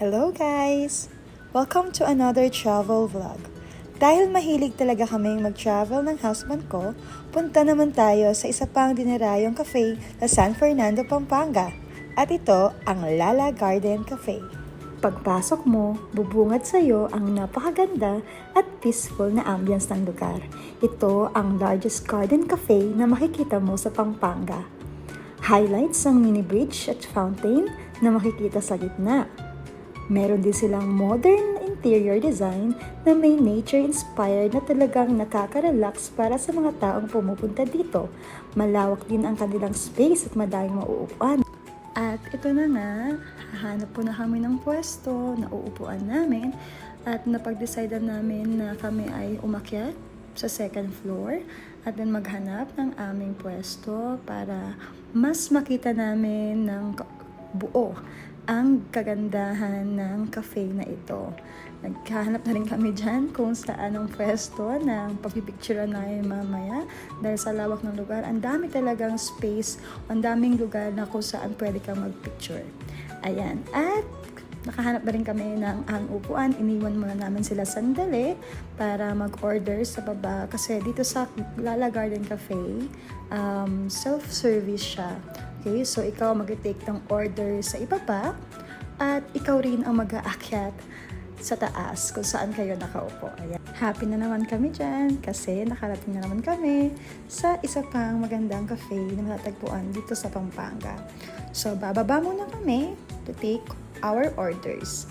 Hello guys! Welcome to another travel vlog. Dahil mahilig talaga kaming mag-travel ng husband ko, punta naman tayo sa isa pang dinarayong cafe sa San Fernando, Pampanga. At ito ang Lala Garden Cafe. Pagpasok mo, bubungad sa iyo ang napakaganda at peaceful na ambience ng lugar. Ito ang largest garden cafe na makikita mo sa Pampanga. Highlights ang mini bridge at fountain na makikita sa gitna. Meron din silang modern interior design na may nature-inspired na talagang nakaka-relax para sa mga taong pumupunta dito. Malawak din ang kanilang space at madaming mauupuan. At ito na nga, hahanap po na kami ng pwesto na uupuan namin at napag-decide namin na kami ay umakyat sa second floor at then maghanap ng aming pwesto para mas makita namin ng buo ang kagandahan ng cafe na ito. Naghahanap na rin kami dyan kung saan ang pwesto na pagpipicturean namin mamaya dahil sa lawak ng lugar. Ang dami talagang space, ang daming lugar na kung saan pwede kang magpicture. Ayan. At nakahanap na rin kami ng ang upuan. Iniwan muna namin sila sandali para mag-order sa baba. Kasi dito sa Lala Garden Cafe, self-service siya. Okay, so ikaw mag-take ng order sa ibaba at ikaw rin ang mag-aakyat sa taas kung saan kayo nakaupo. Ayan. Happy na naman kami dyan kasi nakarating na naman kami sa isa pang magandang cafe na matatagpuan dito sa Pampanga. So, bababa muna kami to take our orders.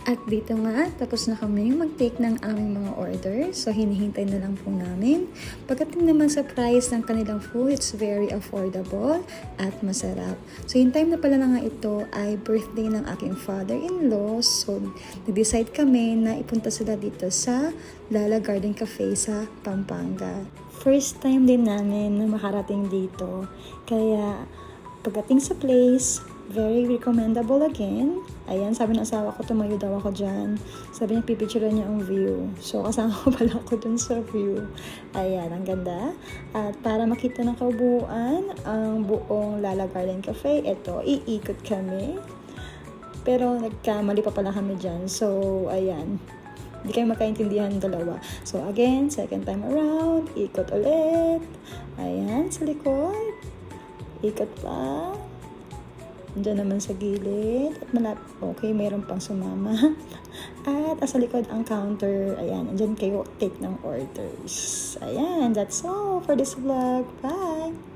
At dito nga, tapos na kami mag-take ng aming mga order. So, hinihintay na lang po namin. Pagdating naman sa price ng kanilang food, it's very affordable at masarap. So, yung time na pala na nga ito ay birthday ng aking father-in-law. So, nag-decide kami na ipunta sila dito sa Lala Garden Cafe sa Pampanga. First time din namin na makarating dito. Kaya, pagdating sa place, very recommendable again. Ayan, sabi ng asawa ko, tumayo daw ako dyan. Sabi niya, pipicture niya ang view. So, kasama ko pala ako dun sa view. Ayan, ang ganda. At para makita ng kabuuan ang buong Lala Garden Cafe, ito, iikot kami. Pero nagkamali pa pala kami dyan. So, ayan. Hindi kayo magkaintindihan dalawa. So, again, second time around, ikot ulit. Ayan, sa likod. Ikot pa. Diyan naman sa gilid. At okay, mayroon pang sumama. At sa likod ang counter. Ayan, andyan kayo take ng orders. Ayan, that's all for this vlog. Bye!